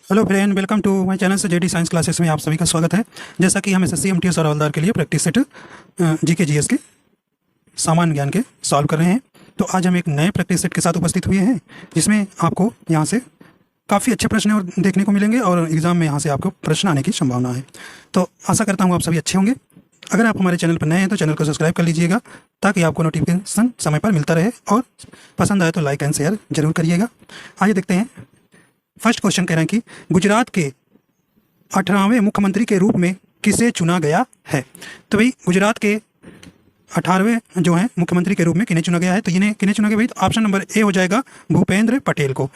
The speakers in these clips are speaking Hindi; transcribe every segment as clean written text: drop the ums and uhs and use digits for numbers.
Hello friend, welcome to my channel से जेडी साइंस क्लासेस में आप सभी का स्वागत है। जैसा कि हम एसएससी एमटीएस और हवलदार के लिए प्रैक्टिस सेट जीके जीएस के सामान्य ज्ञान के सॉल्व कर रहे हैं। तो आज हम एक नए प्रैक्टिस सेट के साथ उपस्थित हुए हैं, जिसमें आपको यहाँ से काफ़ी अच्छे प्रश्न और देखने को मिलेंगे और एग्ज़ाम में यहाँ से आपको प्रश्न आने की संभावना है। तो आशा करता हूँ आप सभी अच्छे होंगे। अगर आप हमारे चैनल पर नए हैं तो चैनल को सब्सक्राइब कर लीजिएगा, ताकि आपको नोटिफिकेशन समय पर मिलता रहे, और पसंद आए तो लाइक एंड शेयर जरूर करिएगा। आइए देखते हैं। फर्स्ट क्वेश्चन कह रहे हैं कि गुजरात के 18वें मुख्यमंत्री के रूप में किसे चुना गया है। तो भाई गुजरात के 18वें जो हैं मुख्यमंत्री के रूप में किन्हें चुना गया है, तो इन्हें किन्हें चुना गया भाई, तो ऑप्शन नंबर ए हो जाएगा भूपेंद्र पटेल को।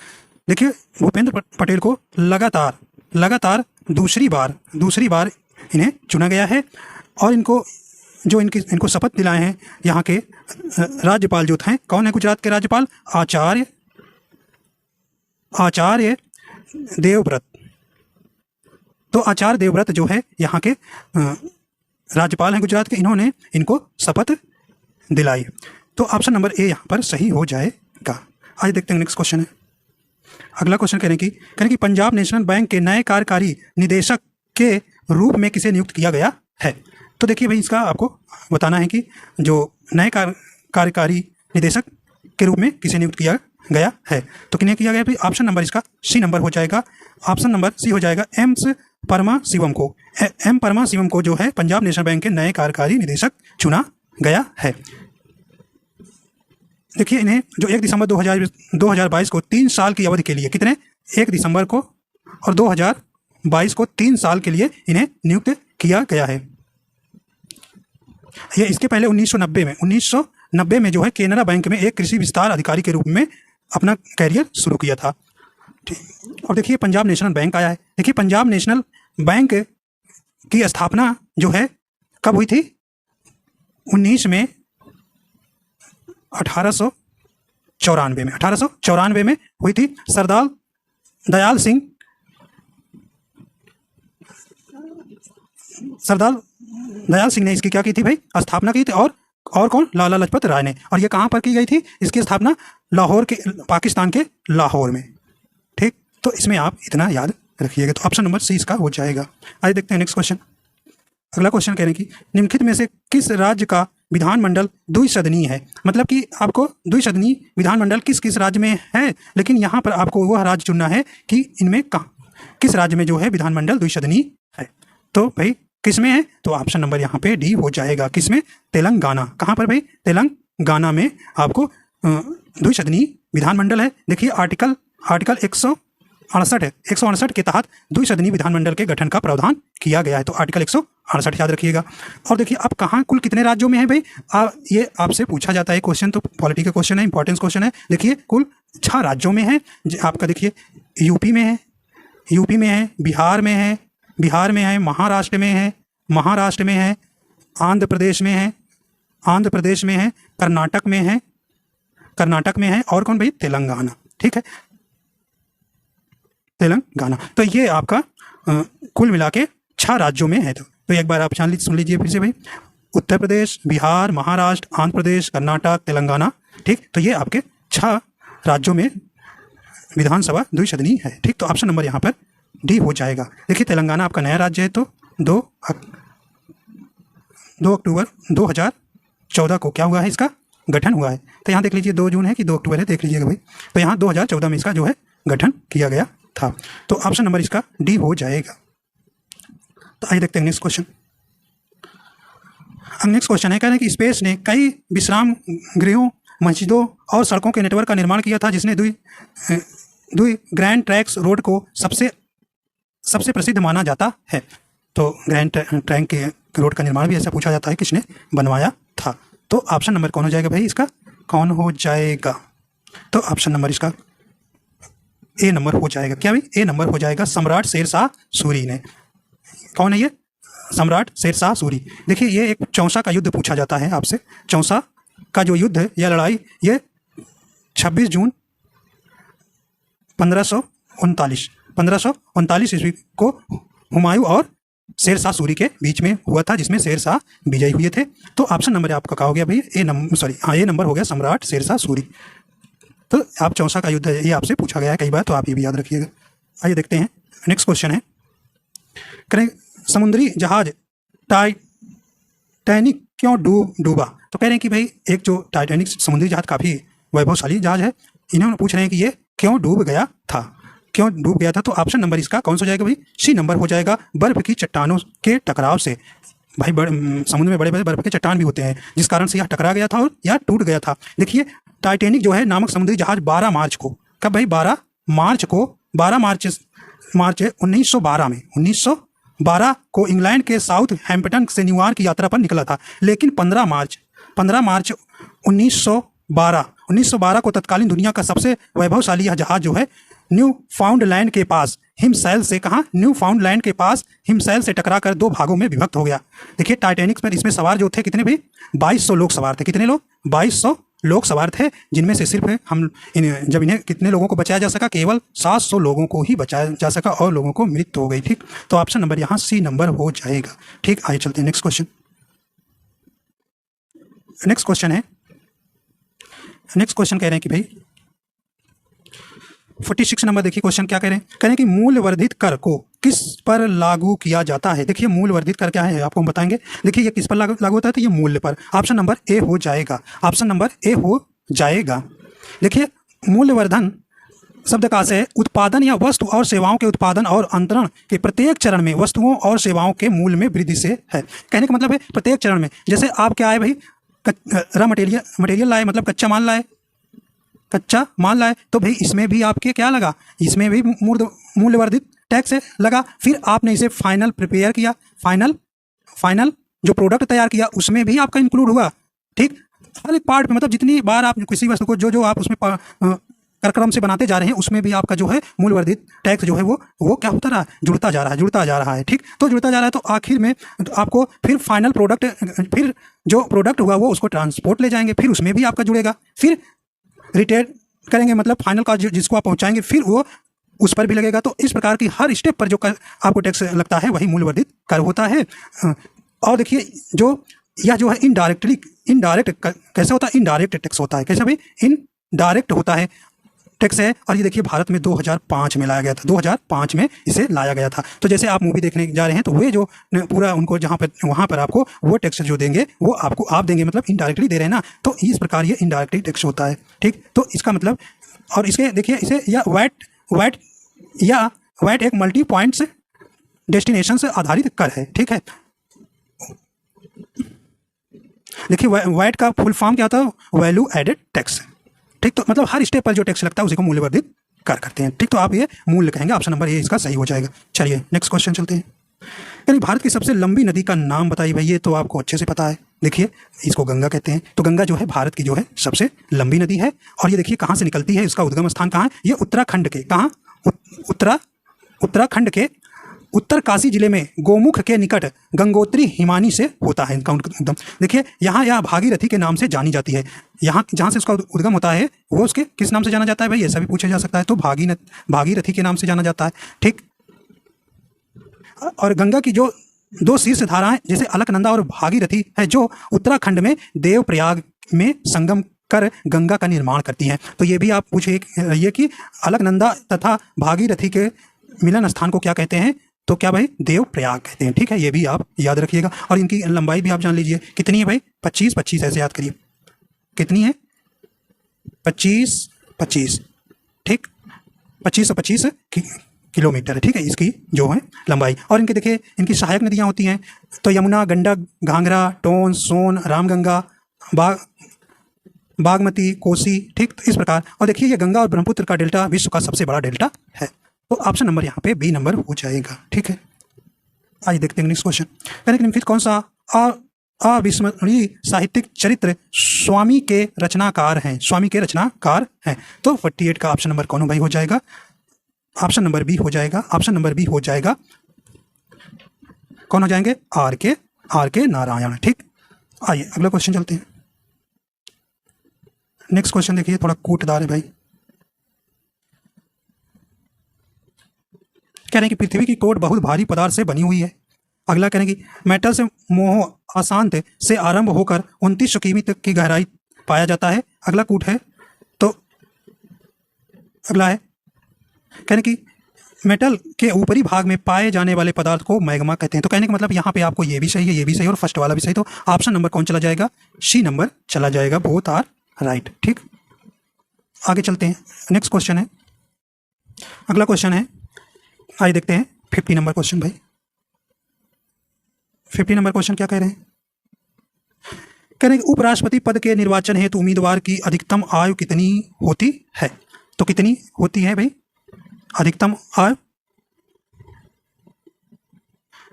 देखिए, भूपेंद्र पटेल को लगातार दूसरी बार इन्हें चुना गया है, और इनको शपथ दिलाए हैं यहाँ के राज्यपाल जो थे। कौन है गुजरात के राज्यपाल? आचार्य देवव्रत। तो आचार्य देवव्रत जो है यहाँ के राज्यपाल हैं गुजरात के, इन्होंने इनको शपथ दिलाई। तो ऑप्शन नंबर ए यहाँ पर सही हो जाएगा। आज देखते हैं नेक्स्ट क्वेश्चन है। अगला क्वेश्चन कह रहे हैं कि पंजाब नेशनल बैंक के नए कार्यकारी निदेशक के रूप में किसे नियुक्त किया गया है। तो देखिए भाई, इसका आपको बताना है कि जो नए कार्यकारी निदेशक के रूप में किसे नियुक्त किया गया है, तो किन्हें किया गया भाई? ऑप्शन नंबर इसका सी नंबर हो जाएगा। ऑप्शन नंबर सी हो जाएगा एम परमाशिवम को। एम परमाशिवम को जो है पंजाब नेशनल बैंक के नए कार्यकारी निदेशक चुना गया है। देखिए, इन्हें जो 1 दिसंबर 2022 को 3 साल की अवधि के लिए, कितने, 1 दिसंबर को और 2022 को 3 साल के लिए इन्हें नियुक्त किया गया है। ये इसके पहले 1990 में जो है केनरा बैंक में एक कृषि विस्तार अधिकारी के रूप में अपना कैरियर शुरू किया था। ठीक, और देखिए पंजाब नेशनल बैंक आया है। देखिए, पंजाब नेशनल बैंक की स्थापना जो है कब हुई थी? 19 में 1894 में हुई थी। सरदार दयाल सिंह ने इसकी क्या की थी भाई? स्थापना की थी। और कौन? लाला लाजपत राय ने। और ये कहाँ पर की गई थी इसकी स्थापना? लाहौर के, पाकिस्तान के लाहौर में। ठीक, तो इसमें आप इतना याद रखिएगा। तो ऑप्शन नंबर सी इसका हो जाएगा। आइए देखते हैं नेक्स्ट क्वेश्चन। अगला क्वेश्चन कह रहे हैं कि निम्नलिखित में से किस राज्य का विधानमंडल द्विसदनीय है। मतलब कि आपको द्विसदनीय विधानमंडल किस किस राज्य में है, लेकिन यहाँ पर आपको वह राज्य चुनना है कि इनमें किस राज्य में जो है विधानमंडल द्विसदनीय है। तो भाई किस में है? तो ऑप्शन नंबर यहाँ पे डी हो जाएगा। किस में? तेलंगाना। कहाँ पर भाई? तेलंगाना में आपको द्विसदनीय विधानमंडल है। देखिए, आर्टिकल 168 के तहत द्विसदनीय विधानमंडल के गठन का प्रावधान किया गया है। तो आर्टिकल 168 याद रखिएगा। और देखिए, अब कहाँ कुल कितने राज्यों में है भाई? ये आपसे पूछा जाता है क्वेश्चन, तो पॉलिटी का क्वेश्चन है, इंपॉर्टेंस क्वेश्चन है। देखिए, कुल 6 राज्यों में है आपका। देखिए, यूपी में है, बिहार में है, महाराष्ट्र में है, आंध्र प्रदेश में है, कर्नाटक में है, और कौन भाई? तेलंगाना। ठीक है, तेलंगाना। तो ये आपका कुल मिला के 6 राज्यों में है। तो एक बार आप सुन लीजिए फिर से भाई। उत्तर प्रदेश, बिहार, महाराष्ट्र, आंध्र प्रदेश, कर्नाटक, तेलंगाना। ठीक, तो ये आपके 6 राज्यों में विधानसभा द्विसदनीय है। ठीक, तो ऑप्शन नंबर यहाँ पर डी हो जाएगा। देखिए, तेलंगाना आपका नया राज्य है, तो 2 अक्टूबर 2014 को क्या हुआ है? इसका गठन हुआ है। तो यहाँ देख लीजिए, 2 जून है कि 2 अक्टूबर है, देख लीजिएगा भाई। तो यहाँ 2014 में इसका जो है गठन किया गया था। तो ऑप्शन नंबर इसका डी हो जाएगा। तो आइए देखते हैं नेक्स्ट क्वेश्चन। नेक्स्ट क्वेश्चन है, कह रहे हैं कि स्पेस ने कई विश्राम गृहों, मस्जिदों और सड़कों के नेटवर्क का निर्माण किया था, जिसने दुई ग्रैंड ट्रैंक्स रोड को सबसे प्रसिद्ध माना जाता है। तो ग्रैंड ट्रैंक के रोड का निर्माण भी ऐसा पूछा जाता है किसने बनवाया था। तो ऑप्शन नंबर कौन हो जाएगा भाई? इसका कौन हो जाएगा? तो ऑप्शन नंबर इसका ए नंबर हो जाएगा। क्या भाई? ए नंबर हो जाएगा। सम्राट शेरशाह सूरी ने। कौन है ये? सम्राट शेरशाह सूरी। देखिए, ये एक चौसा का युद्ध पूछा जाता है आपसे। चौसा का जो युद्ध है या लड़ाई, ये 26 जून 1539 ईस्वी को हुमायूं और शेरशाह सूरी के बीच में हुआ था, जिसमें शेरशाह विजयी हुए थे। तो ऑप्शन नंबर आपका क्या हो गया भाई? ए नंबर हो गया सम्राट शेरशाह सूरी। तो आप चौसा का युद्ध है, ये आपसे पूछा गया है कई बार, तो आप ये भी याद रखिएगा। आइए देखते हैं नेक्स्ट क्वेश्चन है, करें समुद्री जहाज टाइटैनिक क्यों डूबा। तो कह रहे हैं कि भाई एक जो टाइटैनिक समुद्री जहाज काफ़ी वैभवशाली जहाज है, इन्होंने पूछ रहे हैं कि ये क्यों डूब गया था, क्यों डूब गया था। तो ऑप्शन नंबर इसका कौन सा हो जाएगा भाई, सी नंबर हो जाएगा, बर्फ की चट्टानों के टकराव से। भाई समुद्र में बड़े बड़े बर्फ के चट्टान भी होते हैं जिस कारण से यह टकरा गया था और यह टूट गया था। देखिए टाइटैनिक जो है नामक समुद्री जहाज 12 मार्च को, कब भाई 12 मार्च को, 12 मार्च 1912 को इंग्लैंड के साउथ हैम्पटन से न्यूयॉर्क की यात्रा पर निकला था। लेकिन 15 मार्च 1912 को तत्कालीन दुनिया का सबसे वैभवशाली यह जहाज जो है न्यू फाउंडलैंड के पास हिमसैल से, कहाँ, न्यू फाउंडलैंड के पास हिमसैल से टकराकर 2 भागों में विभक्त हो गया। देखिए टाइटैनिक पर इसमें सवार जो थे कितने भी, 2200 लोग सवार थे। कितने लोग, 2200 लोग सवार थे, जिनमें से सिर्फ जब इन्हें कितने लोगों को बचाया जा सका, केवल 700 लोगों को ही बचाया जा सका और लोगों को मृत्यु हो गई। ठीक, तो ऑप्शन नंबर यहाँ सी नंबर हो जाएगा। ठीक, आइए चलते हैं नेक्स्ट क्वेश्चन। नेक्स्ट क्वेश्चन कह रहे हैं कि भाई 46 नंबर देखिए क्वेश्चन क्या कह रहे हैं, कह रहे हैं कि मूल्य वर्धित कर को किस पर लागू किया जाता है। देखिए मूल्य वर्धित कर क्या है आपको हम बताएंगे। देखिए ये किस पर लागू होता है, तो ये मूल्य पर। ऑप्शन नंबर ए हो जाएगा, ऑप्शन नंबर ए हो जाएगा। देखिए मूल्यवर्धन शब्द का से उत्पादन या वस्तु और सेवाओं के उत्पादन और अंतरण के प्रत्येक चरण में वस्तुओं और सेवाओं के मूल्य में वृद्धि से है। कहने का मतलब है प्रत्येक चरण में, जैसे आप क्या आए भाई, रॉ मटेरियल लाए, मतलब कच्चा माल लाए, तो भाई इसमें भी आपके क्या लगा, इसमें भी मूल्यवर्धित टैक्स लगा। फिर आपने इसे फाइनल प्रिपेयर किया, फाइनल जो प्रोडक्ट तैयार किया उसमें भी आपका इंक्लूड हुआ। ठीक, हर एक पार्ट में, मतलब जितनी बार आप किसी वस्तु को जो आप उसमें कार्यक्रम से बनाते जा रहे हैं उसमें भी आपका जो है मूल्यवर्धित टैक्स जो है वो क्या होता रहा, जुड़ता जा रहा है। ठीक, तो जुड़ता जा रहा है, तो आखिर में आपको फिर फाइनल प्रोडक्ट, फिर जो प्रोडक्ट हुआ वो उसको ट्रांसपोर्ट ले जाएंगे, फिर उसमें भी आपका जुड़ेगा, फिर रिटेल करेंगे, मतलब फाइनल का जिसको आप पहुंचाएंगे फिर वो उस पर भी लगेगा। तो इस प्रकार की हर स्टेप पर जो आपको टैक्स लगता है वही मूल्यवर्धित कर होता है। और देखिए यह जो है इनडायरेक्ट कैसे होता है, इनडायरेक्ट टैक्स होता है। कैसे भाई, इनडायरेक्ट होता है टैक्स है। और ये देखिए भारत में 2005 में लाया गया था, 2005 में इसे लाया गया था। तो जैसे आप मूवी देखने जा रहे हैं तो वे जो पूरा उनको जहाँ पर वहाँ पर आपको वो टैक्स जो देंगे वो आपको आप देंगे, मतलब इनडायरेक्टली दे रहे हैं ना, तो इस प्रकार ये इनडायरेक्टली टैक्स होता है। ठीक, तो इसका मतलब, और इसके देखिए इसे या वैट एक मल्टी पॉइंट्स डेस्टिनेशन से आधारित कर है। ठीक है, देखिए वैट का फुल फॉर्म क्या होता है, वैल्यू एडेड टैक्स। ठीक, तो मतलब हर स्टेप पर जो टैक्स लगता है उसी को मूल्यवर्धित कर करते हैं। ठीक, तो आप ये मूल्य कहेंगे, ऑप्शन नंबर ए इसका सही हो जाएगा। चलिए नेक्स्ट क्वेश्चन चलते हैं। यानी भारत की सबसे लंबी नदी का नाम बताइए भाई, ये तो आपको अच्छे से पता है। देखिए इसको गंगा कहते हैं। तो गंगा जो है भारत की जो है सबसे लंबी नदी है। और ये देखिए कहाँ से निकलती है, इसका उद्गम स्थान कहाँ है, ये उत्तराखंड के, कहाँ, उत्तराखंड के उत्तरकाशी जिले में गोमुख के निकट गंगोत्री हिमानी से होता है इनका उद्गम। देखिए यहाँ यह भागीरथी के नाम से जानी जाती है। यहाँ जहाँ से उसका उद्गम होता है वो उसके किस नाम से जाना जाता है भाई, ऐसा भी पूछा जा सकता है। तो भागीरथी के नाम से जाना जाता है। ठीक, और गंगा की जो 2 शीर्ष धाराएं जैसे अलकनंदा और भागीरथी है जो उत्तराखंड में देवप्रयाग में संगम कर गंगा का निर्माण करती हैं। तो ये भी आप पूछे ये कि अलकनंदा तथा भागीरथी के मिलन स्थान को क्या कहते हैं, तो क्या भाई, देवप्रयाग कहते हैं। ठीक है, ये भी आप याद रखिएगा। और इनकी लंबाई भी आप जान लीजिए कितनी है भाई, 25 ऐसे याद करिए, कितनी है, 25। ठीक, 25 किलोमीटर है। ठीक है, इसकी जो है लंबाई। और इनके देखिए इनकी सहायक नदियाँ होती हैं, तो यमुना, गंडक, घाघरा, टोन, सोन, रामगंगा, बागमती, कोसी। ठीक, तो इस प्रकार। और देखिए ये गंगा और ब्रह्मपुत्र का डेल्टा विश्व का सबसे बड़ा डेल्टा है। तो ऑप्शन नंबर यहाँ पे बी नंबर हो जाएगा। ठीक है, आइए देखते हैं नेक्स्ट क्वेश्चन। निम्नलिखित कौन सा अविस्मरणीय साहित्यिक चरित्र स्वामी के रचनाकार हैं, तो 48 का ऑप्शन नंबर कौन भाई हो जाएगा, ऑप्शन नंबर बी हो जाएगा, कौन हो जाएंगे, आर के नारायण। ठीक, आइए अगला क्वेश्चन चलते हैं। नेक्स्ट क्वेश्चन देखिए थोड़ा कूटदार है भाई। कह रहे हैं कि पृथ्वी की कोट बहुत भारी पदार्थ से बनी हुई है। अगला कह रहे हैं कि मेटल से मोह अशांत से आरंभ होकर 2900 किमी तक की गहराई पाया जाता है। अगला कूट है, तो अगला है कह रहे हैं कि मेटल के ऊपरी भाग में पाए जाने वाले पदार्थ को मैग्मा कहते हैं। तो कहने का मतलब यहाँ पे आपको ये भी सही है, ये भी सही है और फर्स्ट वाला भी सही। तो ऑप्शन नंबर कौन चला जाएगा? सी नंबर चला जाएगा। Both are right. ठीक, आगे चलते हैं। नेक्स्ट क्वेश्चन है, अगला क्वेश्चन है, आइए देखते हैं 50 नंबर क्वेश्चन। भाई 50 नंबर क्वेश्चन क्या कह रहे हैं? कह रहे हैं उपराष्ट्रपति पद के निर्वाचन हेतु उम्मीदवार की अधिकतम आयु कितनी होती है? तो कितनी होती है भाई अधिकतम आयु?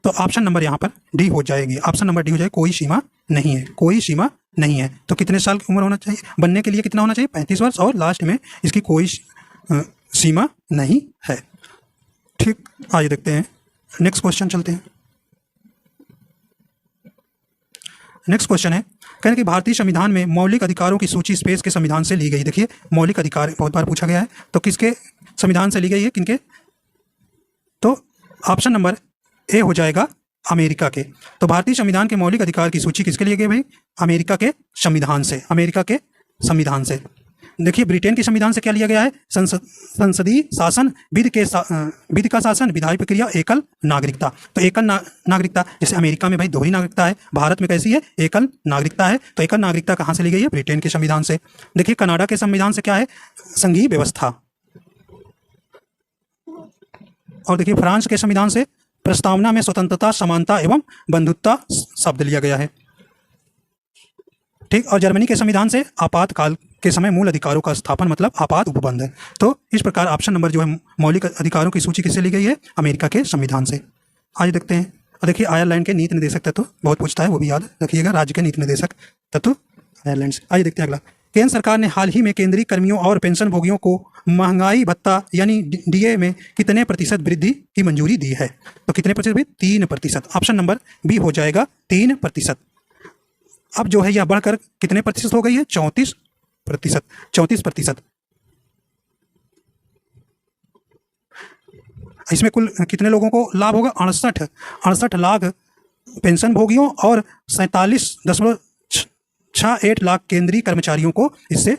तो ऑप्शन नंबर यहाँ पर डी हो जाएगी। ऑप्शन नंबर डी हो जाएगी, कोई सीमा नहीं है, कोई सीमा नहीं है। तो कितने साल की उम्र होना चाहिए बनने के लिए? कितना होना चाहिए? 35 वर्ष। और लास्ट में इसकी कोई सीमा नहीं है। ठीक, आइए देखते हैं नेक्स्ट क्वेश्चन। चलते हैं नेक्स्ट क्वेश्चन है, कह रहे कि भारतीय संविधान में मौलिक अधिकारों की सूची स्पेस के संविधान से ली गई। देखिए मौलिक अधिकार बहुत बार पूछा गया है, तो किसके संविधान से ली गई है, किनके? तो ऑप्शन नंबर ए हो जाएगा अमेरिका के। तो भारतीय संविधान के मौलिक अधिकार की सूची किसके लिए गई भाई? अमेरिका के संविधान से, अमेरिका के संविधान से। देखिए ब्रिटेन के संविधान से क्या लिया गया है? संसदीय शासन, विधि का शासन, विधायी प्रक्रिया, एकल नागरिकता। तो एकल नागरिकता, जैसे अमेरिका में भाई दोहरी नागरिकता है, भारत में कैसी है? एकल नागरिकता है। तो एकल नागरिकता कहाँ से ली गई है? ब्रिटेन के संविधान से। देखिए कनाडा के संविधान से क्या है? संघीय व्यवस्था। और देखिए फ्रांस के संविधान से प्रस्तावना में स्वतंत्रता, समानता एवं बंधुत्व शब्द लिया गया है। ठीक, और जर्मनी के संविधान से आपातकाल के समय मूल अधिकारों का स्थापन मतलब आपात उपबंध है। तो इस प्रकार ऑप्शन नंबर जो है मौलिक अधिकारों की सूची किससे ली गई है? अमेरिका के संविधान से। आज देखते हैं, और देखिए आयरलैंड के नीति निर्देशक तत्व बहुत पूछता है, वो भी याद रखिएगा, राज्य के नीति निर्देशक तत्व आयरलैंड से। आइए देखते हैं अगला। केंद्र सरकार ने हाल ही में केंद्रीय कर्मियों और पेंशन भोगियों को महंगाई भत्ता यानी डीए में कितने प्रतिशत वृद्धि की मंजूरी दी है? तो कितने प्रतिशत? 3%। ऑप्शन नंबर बी हो जाएगा 3%। अब जो है यह बढ़कर कितने प्रतिशत हो गई है? 34%। 34%। इसमें कुल कितने लोगों को लाभ होगा? 68 लाख पेंशन भोगियों और 47.68 लाख केंद्रीय कर्मचारियों को इससे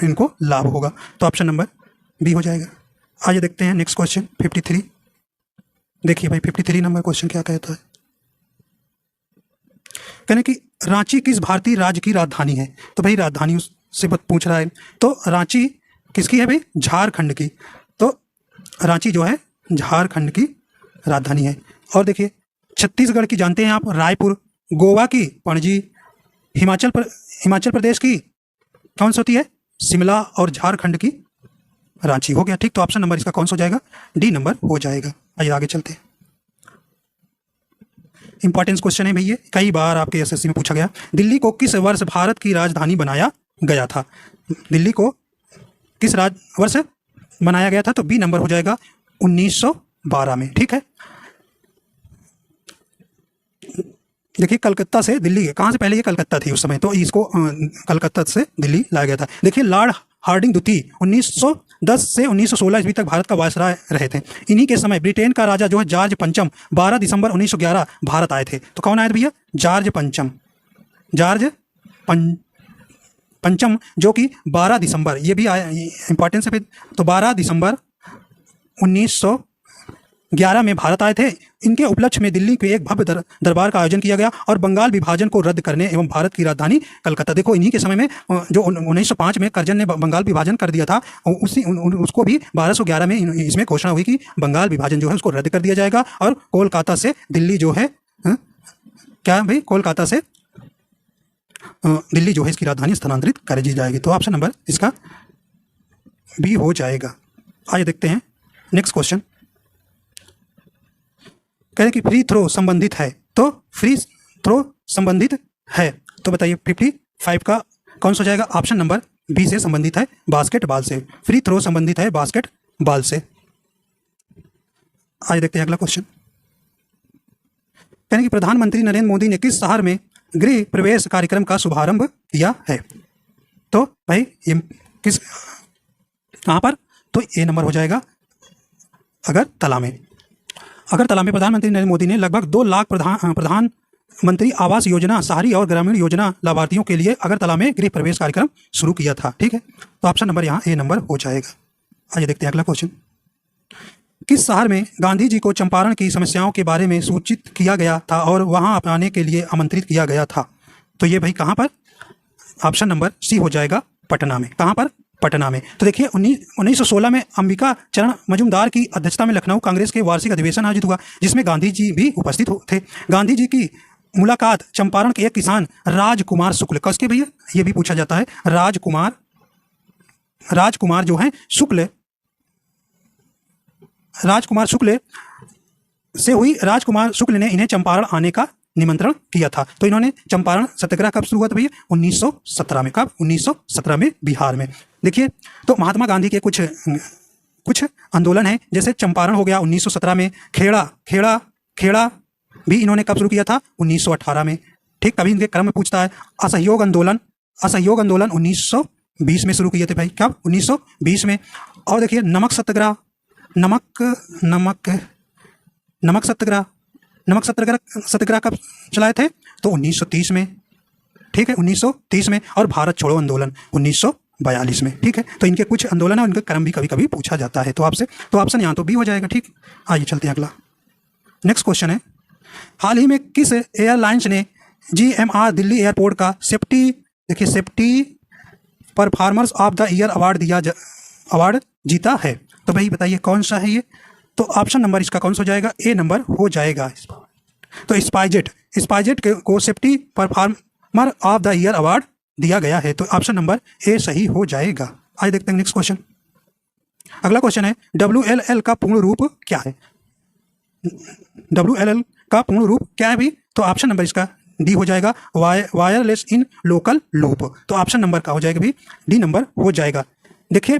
इनको लाभ होगा। तो ऑप्शन नंबर बी हो जाएगा। आइए देखते हैं नेक्स्ट क्वेश्चन 53। देखिए भाई 53 नंबर क्वेश्चन क्या कहता है? कहने कि रांची किस भारतीय राज्य की राजधानी है? तो भाई राजधानी से पूछ रहा है, तो रांची किसकी है भाई? झारखंड की। तो रांची जो है झारखंड की राजधानी है। और देखिए छत्तीसगढ़ की जानते हैं आप रायपुर, गोवा की पणजी, हिमाचल प्रदेश की कौन सी होती है? शिमला, और झारखंड की रांची। हो गया ठीक। तो ऑप्शन नंबर इसका कौन सा हो जाएगा? डी नंबर हो जाएगा। आइए आगे चलते हैं। इंपॉर्टेंस क्वेश्चन है भैया, कई बार आपके एसएससी में पूछा गया। दिल्ली को किस वर्ष भारत की राजधानी बनाया गया था? दिल्ली को किस वर्ष बनाया गया था? तो बी नंबर हो जाएगा 1912 में। ठीक है, देखिए कलकत्ता से दिल्ली, कहाँ से? पहले ये कलकत्ता थी उस समय, तो इसको कलकत्ता से दिल्ली लाया गया था। देखिए लॉर्ड हार्डिंग द्वितीय 1910 से 1916 ईस्वी तक भारत का वायसराय रहे थे। इन्हीं के समय ब्रिटेन का राजा जो है जॉर्ज पंचम 12 दिसंबर 1911 भारत आए थे। तो कौन आए थे भैया? जॉर्ज पंचम जो कि 12 दिसंबर, ये भी इंपॉर्टेंस है। तो 12 दिसंबर 1911 में भारत आए थे। इनके उपलक्ष्य में दिल्ली के एक भव्य दरबार का आयोजन किया गया और बंगाल विभाजन को रद्द करने एवं भारत की राजधानी कलकत्ता। देखो इन्हीं के समय में जो 1905 में कर्जन ने बंगाल विभाजन कर दिया था, उसको भी 1211 में इसमें घोषणा हुई कि बंगाल विभाजन जो है उसको रद्द कर दिया जाएगा और कोलकाता से दिल्ली जो है क्या भाई? कोलकाता से दिल्ली जो है इसकी राजधानी स्थानांतरित कर दी जाएगी। तो ऑप्शन नंबर इसका बी हो जाएगा। आइए देखते हैं नेक्स्ट क्वेश्चन। कह रहे कि फ्री थ्रो संबंधित है, तो फ्री थ्रो संबंधित है, तो बताइए 55 का कौन सा हो जाएगा? ऑप्शन नंबर बी से संबंधित है बास्केटबॉल से। फ्री थ्रो संबंधित है बास्केटबॉल से। आइए देखते हैं अगला क्वेश्चन। कहने कि प्रधानमंत्री नरेंद्र मोदी ने किस शहर में गृह प्रवेश कार्यक्रम का शुभारंभ किया है? तो भाई ये किस कहाँ पर? तो ए नंबर हो जाएगा अगरतला में। अगरतला में प्रधानमंत्री नरेंद्र मोदी ने लगभग 2 लाख प्रधानमंत्री आवास योजना शहरी और ग्रामीण योजना लाभार्थियों के लिए अगरतला में गृह प्रवेश कार्यक्रम शुरू किया था। ठीक है, तो ऑप्शन नंबर यहाँ ए नंबर हो जाएगा। आइए देखते हैं अगला क्वेश्चन। किस शहर में गांधी जी को चंपारण की समस्याओं के बारे में सूचित किया गया था और वहां अपनाने के लिए आमंत्रित किया गया था? तो ये भाई कहाँ पर? ऑप्शन नंबर सी हो जाएगा, पटना में। कहाँ पर? पटना में। तो देखिए 1916 में अंबिका चरण मजूमदार की अध्यक्षता में लखनऊ कांग्रेस के वार्षिक अधिवेशन आयोजित हुआ, जिसमें गांधी जी भी उपस्थित थे। गांधी जी की मुलाकात चंपारण के एक किसान राजकुमार शुक्ल, कसके भैया ये भी पूछा जाता है, राजकुमार जो है राजकुमार शुक्ल से हुई। राजकुमार शुक्ल ने इन्हें चंपारण आने का निमंत्रण किया था। तो इन्होंने चंपारण सत्याग्रह कब शुरू हुआ था भैया? 1917 में। कब? 1917 में, बिहार में। देखिए तो महात्मा गांधी के कुछ आंदोलन हैं, जैसे चंपारण हो गया 1917 में, खेड़ा भी इन्होंने कब शुरू किया था? 1918 में। ठीक, कभी इनके क्रम में पूछता है। असहयोग आंदोलन 1920 में शुरू किए थे भाई। कब? 1920 में। और देखिए नमक सत्याग्रह कब चलाए थे? तो 1930 में। ठीक है, 1930 में। और भारत छोड़ो आंदोलन 1942 में। ठीक है, तो इनके कुछ आंदोलन है, उनका क्रम भी कभी कभी पूछा जाता है। तो आपसे तो ऑप्शन यहाँ तो बी हो जाएगा। ठीक, आइए चलते हैं अगला। नेक्स्ट क्वेश्चन है, हाल ही में किस एयरलाइंस ने GMR दिल्ली एयरपोर्ट का safety performers of the year award जीता है? तो भाई बताइए कौन सा है ये? तो ऑप्शन नंबर इसका कौन सा हो जाएगा? ए नंबर हो जाएगा। तो स्पाइसजेट को safety performer of the year award दिया गया है। तो ऑप्शन नंबर ए सही हो जाएगा। आइए देखते हैं नेक्स्ट क्वेश्चन। अगला क्वेश्चन है, WLL का पूर्ण रूप क्या है? WLL का पूर्ण रूप क्या है भाई? तो ऑप्शन नंबर इसका डी हो जाएगा, वायरलेस इन लोकल लूप। तो ऑप्शन नंबर का हो जाएगा भी डी नंबर हो जाएगा। देखिए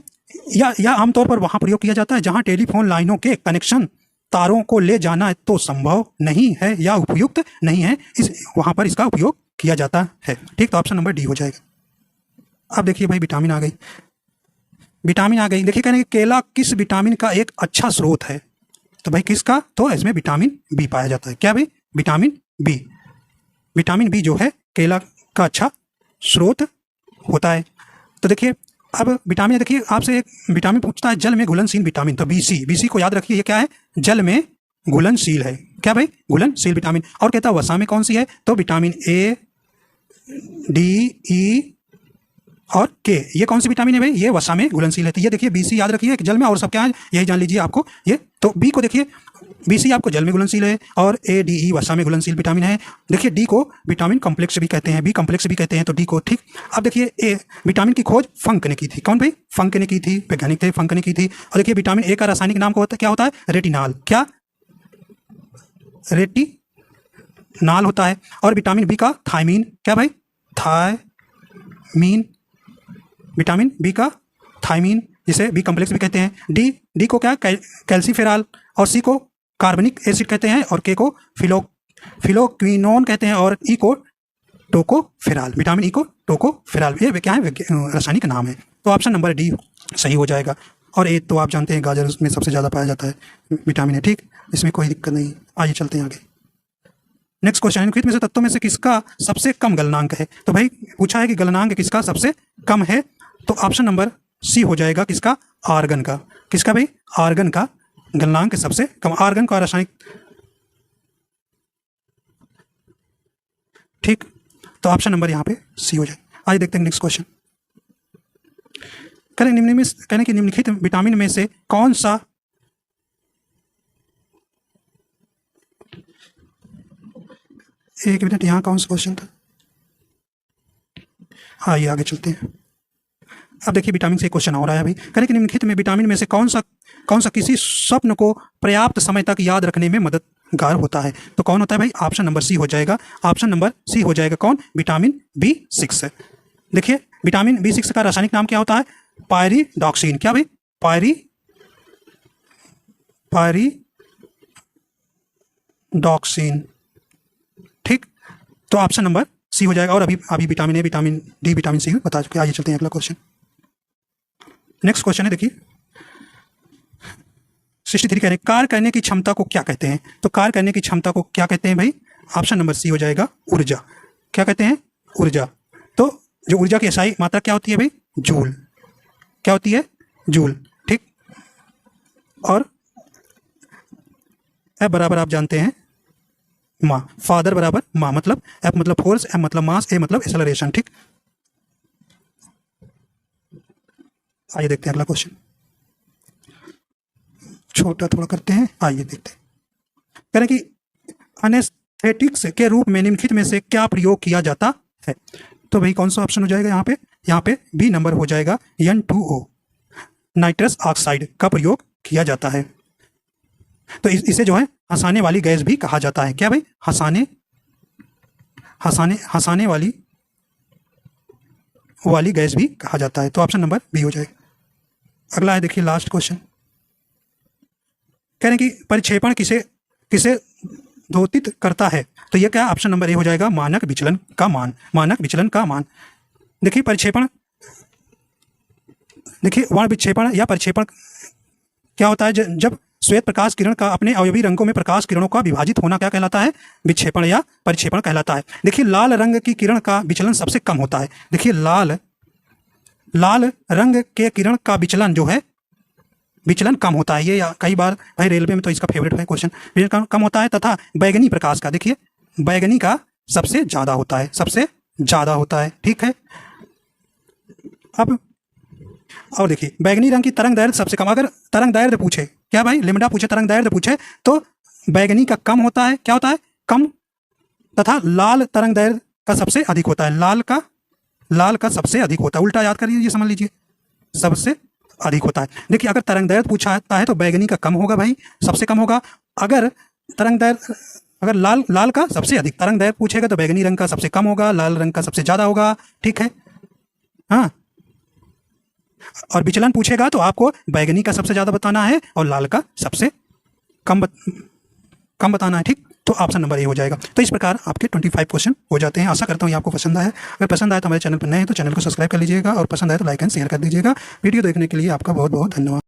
यह आमतौर पर वहां प्रयोग किया जाता है जहां टेलीफोन लाइनों के कनेक्शन तारों को ले जाना तो संभव नहीं है या उपयुक्त नहीं है, वहां पर इसका उपयोग किया जाता है। ठीक, तो ऑप्शन नंबर डी हो जाएगा। अब देखिए भाई विटामिन आ गई। देखिए कहने केला किस विटामिन का एक अच्छा स्रोत है? तो भाई किसका? तो इसमें विटामिन बी पाया जाता है। क्या भाई? विटामिन बी जो है केला का अच्छा स्रोत होता है। तो देखिए अब विटामिन, देखिए आपसे एक विटामिन पूछता है जल में घुलनशील विटामिन, तो BC को याद रखिए, ये क्या है? जल में घुलनशील है। क्या भाई? घुलनशील विटामिन। और कहता है वसा में कौन सी है? तो विटामिन A, D, E और K, ये कौन सी विटामिन है भाई? ये वसा में घुलनशील है। तो ये देखिए BC याद रखिए जल में, और सब क्या है यही जान लीजिए आपको ये। तो बी को देखिए, BC आपको जल में घुलनशील है और ADE वसा में घुलनशील विटामिन है। देखिए डी को विटामिन कॉम्प्लेक्स भी कहते हैं, बी कॉम्प्लेक्स भी कहते हैं, तो डी को। ठीक, अब देखिए ए विटामिन की खोज फंक ने की थी। कौन भाई? फंक ने की थी, वैज्ञानिक थे, फंक ने की थी। और देखिए विटामिन ए का रासायनिक नाम क्या होता है? रेटिनाल। क्या? रेटिनाल होता है। और विटामिन बी का थायमीन। क्या भाई? थायमीन। विटामिन बी का थायमीन, जिसे बी कॉम्प्लेक्स भी कहते हैं। डी को क्या? कैल्सीफेरॉल। और सी को कार्बनिक एसिड कहते हैं, और के को फिलोक्विनोन कहते हैं, और ई को टोकोफेरॉल। विटामिन ई को टोकोफेरॉल, ये क्या है? रासायनिक नाम है। तो ऑप्शन नंबर डी सही हो जाएगा। और ए तो आप जानते हैं गाजर में सबसे ज़्यादा पाया जाता है विटामिन है। ठीक, इसमें कोई दिक्कत नहीं। आइए चलते हैं आगे। नेक्स्ट क्वेश्चन, निम्नलिखित में से तत्वों में से किसका सबसे कम गलनांक है? तो भाई पूछा है कि गलनांक किसका सबसे कम है, तो ऑप्शन नंबर सी हो जाएगा। किसका? आर्गन का। किसका भाई? आर्गन का गलनांक सबसे कम। आर्गन का रासायनिक। ठीक, तो ऑप्शन नंबर यहाँ पे सी हो जाएगा। आइए देखते हैं नेक्स्ट क्वेश्चन। कहने कि निम्नलिखित विटामिन में से कौन सा एक मिनट, यहाँ कौन सा क्वेश्चन था? हाँ, ये आगे चलते हैं। अब देखिए विटामिन से क्वेश्चन हो रहा है अभी। कहने कि निम्नलिखित में विटामिन में से कौन सा किसी स्वप्न को पर्याप्त समय तक याद रखने में मददगार होता है? तो कौन होता है भाई? ऑप्शन नंबर सी हो जाएगा। ऑप्शन नंबर सी हो जाएगा। कौन? Vitamin B6। देखिए विटामिन B6 का रासायनिक नाम क्या होता है? पायरिडॉक्सिन। क्या भाई? पायरिडॉक्सिन। ठीक, तो ऑप्शन नंबर सी हो जाएगा। और अभी vitamin A, vitamin D, vitamin C बता चुके। आइए चलते हैं अगला क्वेश्चन। नेक्स्ट क्वेश्चन है देखिए 63, कह रहे कार्य करने की क्षमता को क्या कहते हैं? तो कार्य करने की क्षमता को क्या कहते हैं भाई? ऑप्शन नंबर सी हो जाएगा, ऊर्जा। क्या कहते हैं? ऊर्जा। तो जो ऊर्जा की SI मात्रा क्या होती है भाई? जूल। क्या होती है? जूल। ठीक, और F बराबर आप जानते हैं माँ, फादर बराबर माँ, मतलब F मतलब फोर्स, M मतलब मास, A मतलब एक्सेलरेशन। ठीक, आइए देखते हैं अगला क्वेश्चन, छोटा थोड़ा करते हैं। आइए देखते हैं, कह रहे हैं कि अनेस्थेटिक्स के रूप में निम्नलिखित में से क्या प्रयोग किया जाता है। तो भाई कौन सा ऑप्शन हो जाएगा यहाँ पे? यहाँ पे बी नंबर हो जाएगा, N2O, नाइट्रस ऑक्साइड का प्रयोग किया जाता है। तो इसे जो है हंसाने वाली गैस भी कहा जाता है। क्या भाई? हंसाने वाली गैस भी कहा जाता है। तो ऑप्शन नंबर बी हो जाएगा। अगला है, देखिए लास्ट क्वेश्चन, कह रहे हैं कि परिक्षेपण किसे द्योतित करता है। तो ये क्या? ऑप्शन नंबर ए हो जाएगा, मानक विचलन का मान। मानक विचलन का मान। देखिए परिक्षेपण, देखिए वर्ण विक्षेपण या परिक्षेपण क्या होता है? जब श्वेत प्रकाश किरण का अपने अवयवी रंगों में प्रकाश किरणों का विभाजित होना क्या कहलाता है? विक्षेपण या परिक्षेपण कहलाता है। देखिए लाल रंग की किरण का विचलन सबसे कम होता है। देखिए लाल रंग के किरण का विचलन जो है, विचलन कम होता है। ये कई बार भाई रेलवे में तो इसका फेवरेट है क्वेश्चन, विचलन कम होता है। तथा बैगनी प्रकाश का, देखिए बैगनी का सबसे ज्यादा होता है, सबसे ज्यादा होता है। ठीक है, अब और देखिए बैगनी रंग की तरंग दैर्ध्य सबसे कम। अगर तरंग दैर्ध्य पूछे, क्या भाई लेमडा पूछे, तरंग दैर्ध्य पूछे, तो बैगनी का कम होता है। क्या होता है? कम। तथा लाल तरंग दैर्ध्य का सबसे अधिक होता है। लाल का सबसे अधिक होता है। उल्टा याद कर लीजिए, समझ लीजिए, सबसे अधिक होता है। देखिए अगर तरंग दैर्ध्य पूछा जाता है तो बैगनी का कम होगा भाई, सबसे कम होगा। अगर लाल का सबसे अधिक तरंग दैर्ध्य पूछेगा तो बैगनी रंग का सबसे कम होगा, लाल रंग का सबसे ज्यादा होगा। ठीक है, हाँ। और विचलन पूछेगा तो आपको बैगनी का सबसे ज्यादा बताना है और लाल का सबसे कम बताना है। ठीक, तो ऑप्शन नंबर ए हो जाएगा। तो इस प्रकार आपके 25 क्वेश्चन हो जाते हैं। आशा करता हूँ ये आपको पसंद आया। अगर पसंद आए तो हमारे चैनल पर नए हैं तो चैनल को सब्सक्राइब कर लीजिएगा और पसंद आए तो लाइक एंड शेयर कर दीजिएगा। वीडियो देखने के लिए आपका बहुत बहुत धन्यवाद।